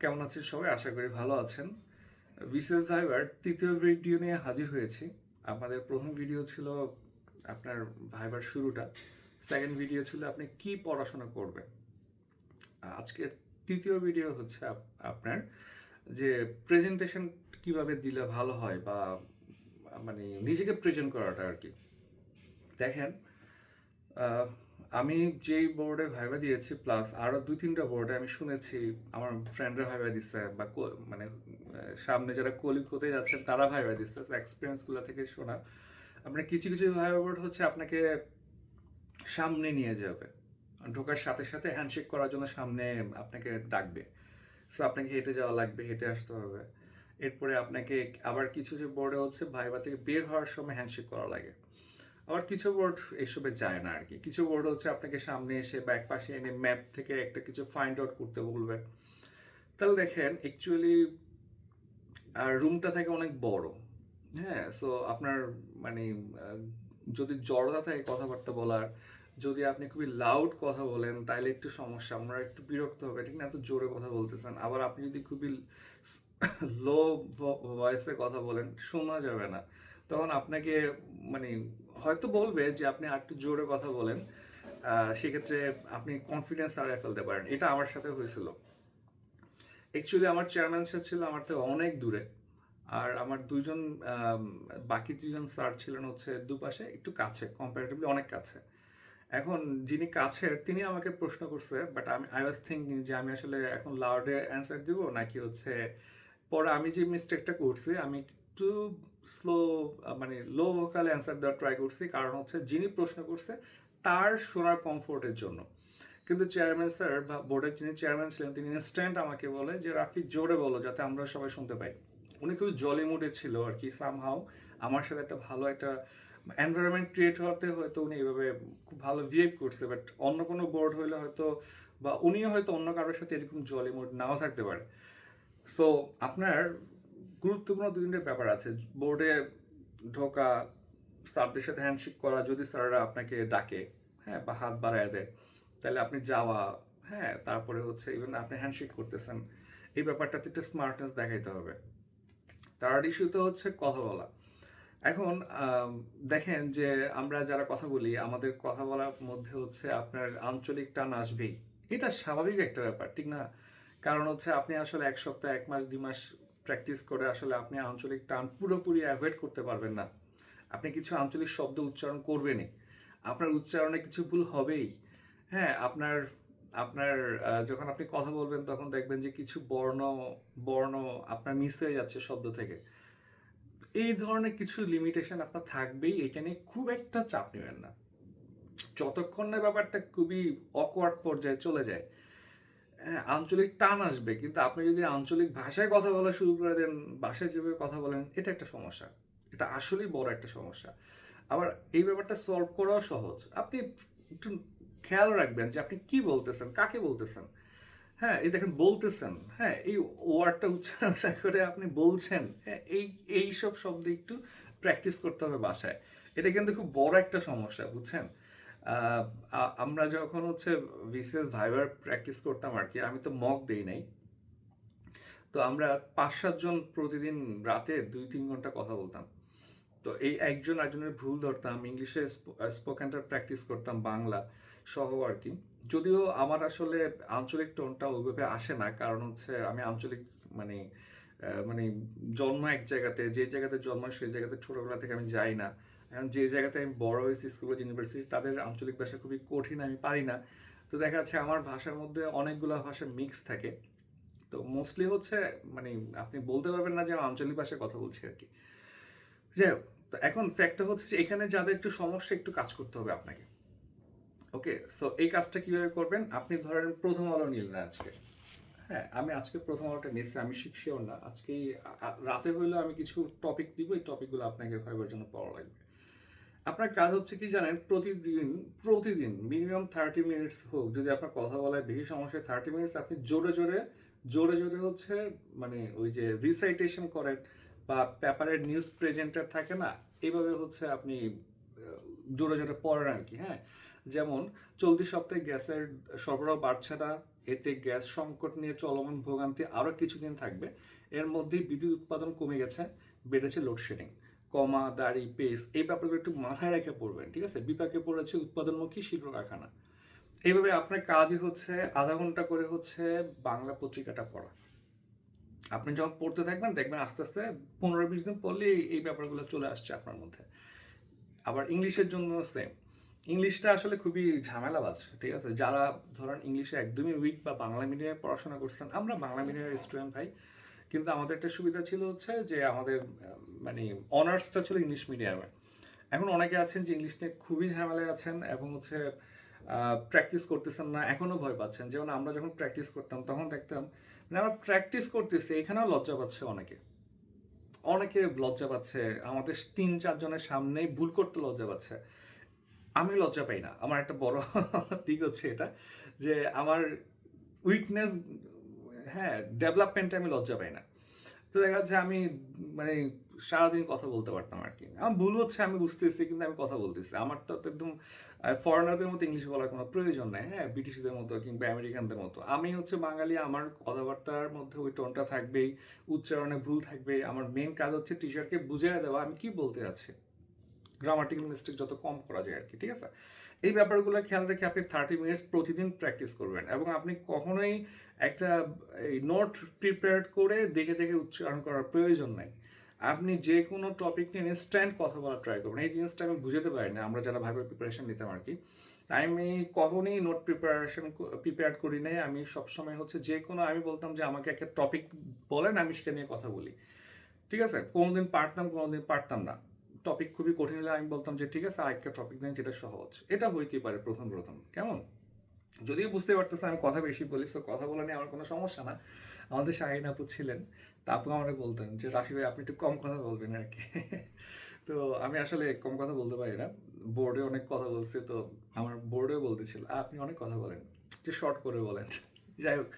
কেমন আছেন সবাই? আশা করি ভালো আছেন। বিসিএস ভাইবার তৃতীয় ভিডিও নিয়ে হাজির হয়েছি। আমাদের প্রথম ভিডিও ছিল আপনার ভাইবার শুরুটা। সেকেন্ড ভিডিও ছিল আপনি কি পড়াশোনা করবেন। আজকের তৃতীয় ভিডিও হচ্ছে আপনার যে প্রেজেন্টেশন কিভাবে দিলে ভালো হয় বা মানে নিজেকে প্রেজেন্ট করাটা আর কি। দেখেন, আহ, আমি যেই বোর্ডে ভাইবা দিয়েছি প্লাস আরো দুই তিনটা বোর্ডে আমি শুনেছি আমার ফ্রেন্ডরা ভাইবা দিচ্ছে বা মানে সামনে যারা কলিগ হতে যাচ্ছেন তারা ভাইবা দিচ্ছে এক্সপিরিয়েন্স গুলো থেকে শোনা। আপনার কিছু কিছু ভাইবা বোর্ড হচ্ছে আপনাকে সামনে নিয়ে যাবে, ঢোকার সাথে সাথে হ্যান্ডশেক করার জন্য সামনে আপনাকে ডাকবে। সো আপনাকে হেঁটে যাওয়া লাগবে, হেঁটে আসতে হবে। এরপরে আপনাকে আবার কিছু যে বোর্ডে হচ্ছে ভাইবা থেকে বের হওয়ার সময় হ্যান্ডশেক করা লাগে। আবার কিছু বোর্ড এইসবে যায় না আর কি। কিছু বোর্ড হচ্ছে আপনাকে সামনে এসে বা এক পাশে এনে ম্যাপ থেকে একটা কিছু ফাইন্ড আউট করতে বলবে। তাহলে দেখেন অ্যাকচুয়ালি রুমটা থাকে অনেক বড়। হ্যাঁ, সো আপনার মানে আহ, যদি জড়তা থাকে কথাবার্তা বলার, যদি আপনি খুবই লাউড কথা বলেন তাহলে একটু সমস্যা, আমরা একটু বিরক্ত হবে, ঠিক না? এত জোরে কথা বলতেছেন। আবার আপনি যদি খুবই লো ভয়েসে কথা বলেন শোনা যাবে না, তখন আপনাকে মানে হয়তো বলবে যে আপনি আর একটু জোরে কথা বলেন। সেক্ষেত্রে আপনি কনফিডেন্স হারিয়ে ফেলতে পারেন। এটা আমার সাথে হয়েছিল। অ্যাকচুয়ালি আমার চেয়ারম্যান স্যার ছিল আমার থেকে অনেক দূরে। আর আমার দুইজন আম, বাকি দুজন স্যার ছিলেন হচ্ছে দুপাশে একটু কাছে, কম্পারেটিভলি অনেক কাছে। এখন যিনি কাছের তিনি আমাকে প্রশ্ন করছে, বাট আই ওয়াজ থিঙ্কিং যে আমি আসলে এখন লাউডে অ্যান্সার দিব নাকি হচ্ছে পরে আমি যে মিস্টেকটা করছি আমি একটু স্লো মানে লো ভোকালে অ্যান্সার দেওয়ার ট্রাই করছি, কারণ হচ্ছে যিনি প্রশ্ন করছে তার শোনার কমফোর্টের জন্য। কিন্তু চেয়ারম্যান স্যার বা বোর্ডের যিনি চেয়ারম্যান ছিলেন তিনি ইনস্ট্যান্ট আমাকে বলে যে রাফি জোরে বলো যাতে আমরা সবাই শুনতে পাই। উনি খুব জলি মুডে ছিল আর কি, সামহাও আমার সাথে একটা ভালো একটা এনভায়রনমেন্ট ক্রিয়েট হতে হয়তো উনি এভাবে খুব ভালো বিহেভ করছে। বাট অন্য কোনো বোর্ড হইলে হয়তো বা উনিও হয়তো অন্য কারোর সাথে এরকম জলি মুড নাও থাকতে পারে। সো আপনার গুরুত্বপূর্ণ দুই তিনটে ব্যাপার আছে বোর্ডে ঢোকা, স্যারদের সাথে হ্যান্ডশেক করা যদি স্যাররা আপনাকে ডাকে, হ্যাঁ, বা হাত বাড়ায় দেয় তাহলে আপনি যাওয়া, হ্যাঁ, তারপরে হচ্ছে ইভেন আপনি হ্যান্ডশেক করতেছেন, এই ব্যাপারটাতে একটু স্মার্টনেস দেখাইতে হবে। থার্ড ইস্যুতে হচ্ছে কথা বলা। এখন দেখেন যে আমরা যারা কথা বলি আমাদের কথা বলার মধ্যে হচ্ছে আপনার আঞ্চলিক টান আসবেই। এটা স্বাভাবিক একটা ব্যাপার, ঠিক না? কারণ হচ্ছে আপনি আসলে এক সপ্তাহ, এক মাস, 2 মাস প্র্যাকটিস করে আসলে আপনি আঞ্চলিক টান পুরোপুরি অ্যাভয়েড করতে পারবেন না। আপনি কিছু আঞ্চলিক শব্দ উচ্চারণ করবেনই, আপনার উচ্চারণে কিছু ভুল হবেই। হ্যাঁ, আপনার আপনার যখন আপনি কথা বলবেন তখন দেখবেন যে কিছু বর্ণ বর্ণ আপনার মিস হয়ে যাচ্ছে শব্দ থেকে। এই ধরনের কিছু লিমিটেশন আপনার থাকবেই, এটা নিয়ে খুব একটা চাপ নেবেন না। যতক্ষণ না ব্যাপারটা খুবই অকওয়ার্ড পর্যায়ে চলে যায়, হ্যাঁ, আঞ্চলিক টান আসবে, কিন্তু আপনি যদি আঞ্চলিক ভাষায় কথা বলা শুরু করে দেন, ভাষায় যেভাবে কথা বলেন, এটা একটা সমস্যা। এটা আসলেই বড় একটা সমস্যা। আবার এই ব্যাপারটা সলভ করাও সহজ। আপনি একটু খেয়াল রাখবেন যে আপনি কি বলতেছেন, কাকে বলতেছেন। হ্যাঁ, এই দেখেন বলতেছেন, হ্যাঁ, এই ওয়ার্ডটা উচ্চারণ করে আপনি বলছেন, হ্যাঁ, এই সব শব্দ একটু প্র্যাকটিস করতে হবে বাসায়। এটা কিন্তু খুব বড় একটা সমস্যা, বুঝছেন? আমরা যখন হচ্ছে বিসিএস ভাইবার প্র্যাকটিস করতাম আর কি, আমি তো মক দেই নাই। তো আমরা 5-7 জন প্রতিদিন রাতে 2-3 ঘন্টা কথা বলতাম। তো এই একজন একজনের ভুল ধরতাম, ইংলিশে স্পোকেনটা প্র্যাকটিস করতাম, বাংলা সহ আর কি। যদিও আমার আসলে আঞ্চলিক টোনটা ওইভাবে আসে না, কারণ হচ্ছে আমি আঞ্চলিক মানে মানে জন্ম এক জায়গাতে, যে জায়গাতে জন্ম সেই জায়গাতে ছোটবেলা থেকে আমি যাই না। এখন যে জায়গাতে আমি বড় হয়েছি, স্কুল ইউনিভার্সিটি, তাদের আঞ্চলিক ভাষা খুবই কঠিন, আমি পারি না। তো দেখা যাচ্ছে আমার ভাষার মধ্যে অনেকগুলো ভাষা মিক্স থাকে। তো মোস্টলি হচ্ছে মানে আপনি বলতে পারবেন না যে আমি আঞ্চলিক ভাষায় কথা বলছি আর কি। যাই হোক, তো এখন ফ্যাক্টটা হচ্ছে যে এখানে যাদের একটু সমস্যা একটু কাজ করতে হবে আপনাকে। ওকে, সো এই কাজটা কিভাবে করবেন? আপনি ধরেন প্রথম আলো নিলেন আজকে। হ্যাঁ, আমি আজকে প্রথম আলোটা নিচ্ছি, আমি শিওর না আজকেই রাতে হইলেও আমি কিছু টপিক দিব, এই টপিকগুলো আপনাকে ফাইবার জন্য পড়া লাগবে। আপনার কাজ হচ্ছে কি জানেন, প্রতিদিন প্রতিদিন মিনিমাম 30 মিনিটস হোক, যদি আপনার কথা বলায় বেশি সমস্যা 30 মিনিটস আপনি জোরে জোরে জোরে জোরে হচ্ছে মানে ওই যে রিসাইটেশন করেন বা পেপারের নিউজ প্রেজেন্টার থাকে না, এইভাবে হচ্ছে আপনি জোরে জোরে পড়েন আর কি। হ্যাঁ, যেমন চলতি সপ্তাহে গ্যাসের সরবরাহ বাড়ছে না, এতে গ্যাস সংকট নিয়ে চলমান ভোগান্তি আরও কিছুদিন থাকবে। এর মধ্যেই বিদ্যুৎ উৎপাদন কমে গেছে, বেড়েছে লোডশেডিং। কমা, দাড়ি, পেস এই ব্যাপারগুলো একটু মাথায় রেখে পড়বেন, ঠিক আছে? বিপাকে পড়েছে উৎপাদনমুখী শিল্প কারখানা। এইভাবে আপনার কাজই হচ্ছে আধা ঘন্টা করে হচ্ছে বাংলা পত্রিকাটা পড়া। আপনি যখন পড়তে থাকবেন দেখবেন আস্তে আস্তে 15-20 দিন পড়লে এই ব্যাপারগুলো চলে আসছে আপনার মধ্যে। আবার ইংলিশের জন্য সেম। ইংলিশটা আসলে খুবই ঝামেলাবাজ, ঠিক আছে? যারা ধরেন ইংলিশে একদমই উইক বা বাংলা মিডিয়ামে পড়াশোনা করছেন, আমরা বাংলা মিডিয়ামের স্টুডেন্ট ভাই, কিন্তু আমাদের একটা সুবিধা ছিল হচ্ছে যে আমাদের মানে অনার্সটা ছিল ইংলিশ মিডিয়ামে। এখন অনেকে আছেন যে ইংলিশ নিয়ে খুবই ঝামেলায় আছেন এবং হচ্ছে প্র্যাকটিস করতেছেন না, এখনও ভয় পাচ্ছেন। যেমন আমরা যখন প্র্যাকটিস করতাম তখন দেখতাম মানে আমরা প্র্যাকটিস করতেছি, এখানেও লজ্জা পাচ্ছে অনেকে। অনেকে লজ্জা পাচ্ছে, আমাদের 3-4 জনের সামনেই ভুল করতে লজ্জা পাচ্ছে। আমি লজ্জা পাই না। আমার একটা বড় দিক হচ্ছে এটা যে আমার উইকনেস, হ্যাঁ, ডেভেলপমেন্টে আমি লজ্জা পাই না। তো দেখা যাচ্ছে আমি মানে সারাদিন কথা বলতে পারতাম আর কি। আমার ভুল হচ্ছে আমি বুঝতেছি, কিন্তু আমি কথা বলতেছি। আমার তো একদম ফরেনারদের মতো ইংলিশ বলার কোনো প্রয়োজন নাই, হ্যাঁ, ব্রিটিশদের মতো কিংবা আমেরিকানদের মতো। আমি হচ্ছে বাঙালি, আমার কথাবার্তার মধ্যে ওই টোনটা থাকবেই, উচ্চারণে ভুল থাকবেই। আমার মেন কাজ হচ্ছে টিচারকে বুঝিয়ে দেওয়া আমি কি বলতে যাচ্ছি, গ্রামাটিক্যাল মিস্টেক যত কম করা যায় আর কি, ঠিক আছে? এই ব্যাপারগুলো খেয়াল রেখে আপনি 30 মিনিটস প্রতিদিন প্র্যাকটিস করবেন এবং আপনি কখনোই একটা এই নোট প্রিপেয়ার করে দেখে দেখে উচ্চারণ করার প্রয়োজন নাই। আপনি যে কোনো টপিক নিয়ে ইনস্ট্যান্ট কথা বলার ট্রাই করবেন। এই জিনিসটা আমি বুঝাতে পারি না আমরা যারা ভাবে প্রিপারেশন নিতাম আর কি। আমি কখনই নোট প্রিপেয়ার করি নাই। আমি সবসময় হচ্ছে যে কোনো, আমি বলতাম যে আমাকে একটা টপিক বলেন, আমি সেটা নিয়ে কথা বলি, ঠিক আছে? কোনোদিন পারতাম, কোনোদিন পারতাম না। টপিক খুবই কঠিন হলে আমি বলতাম যে ঠিক আছে আরেকটা টপিক দেন যেটা সহজ। এটা হইতেই পারে প্রথম প্রথম, কেমন? যদিও বুঝতে পারতেছে আমি কথা বেশি বলি, তো কথা বলা নিয়ে আমার কোনো সমস্যা না। আমাদের শাহিন আপু ছিলেন, তা আপু আমাকে বলতেন যে রাফি ভাই আপনি একটু কম কথা বলবেন আর কি। তো আমি আসলে কম কথা বলতে পারি না। বোর্ডে অনেক কথা বলছি, তো আমার বোর্ডেও বলতেছিল আপনি অনেক কথা বলেন, একটু শর্ট করে বলেন। যাই হোক,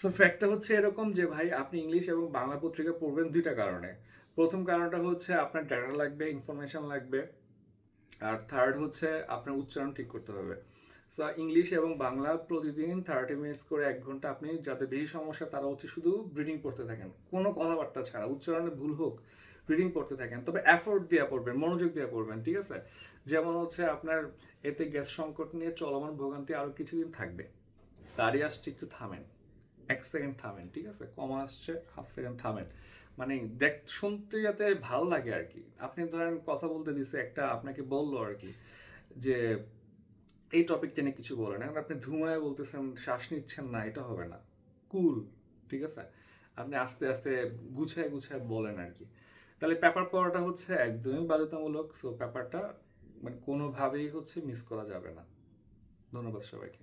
সো ফ্যাক্টটা হচ্ছে এরকম যে ভাই আপনি ইংলিশ এবং বাংলা পত্রিকা পড়বেন দুইটা কারণে। প্রথম কারণটা হচ্ছে আপনার ডাটা লাগবে, ইনফরমেশন লাগবে। আর থার্ড হচ্ছে আপনার উচ্চারণ ঠিক করতে হবে। সো ইংলিশ এবং বাংলা প্রতিদিন 30 মিনিটস করে 1 ঘন্টা আপনি, যাদের বেশি সমস্যা তারা হচ্ছে শুধু রিডিং পড়তে থাকেন, কোনো কথাবার্তা ছাড়া, উচ্চারণে ভুল হোক, রিডিং পড়তে থাকেন। তবে এফোর্ট দিয়ে পড়বেন, মনোযোগ দিয়ে পড়বেন, ঠিক আছে? যেমন হচ্ছে আপনার এতে গ্যাস সংকট নিয়ে চলমান ভোগান্তি আরও কিছুদিন থাকবে। দাঁড়িয়ে আসছে, একটু থামেন, 1 সেকেন্ড থামেন, ঠিক আছে? কমা আসছে, হাফ সেকেন্ড থামেন। মানে শুনতে যাতে ভাল লাগে আর কি। আপনি ধরেন কথা বলতে দিছে একটা, আপনাকে বললো আর কি যে এই টপিকটা নিয়ে কিছু বলেন, এখন আপনি ধুমায় বলতেছেন, শ্বাস নিচ্ছেন না, এটা হবে না। কুল, ঠিক আছে? আপনি আস্তে আস্তে গুছায় গুছায় বলেন আর কি। তাহলে পেপার পড়াটা হচ্ছে একদমই বাধ্যতামূলক। সো পেপারটা মানে কোনোভাবেই হচ্ছে মিস করা যাবে না। ধন্যবাদ সবাইকে।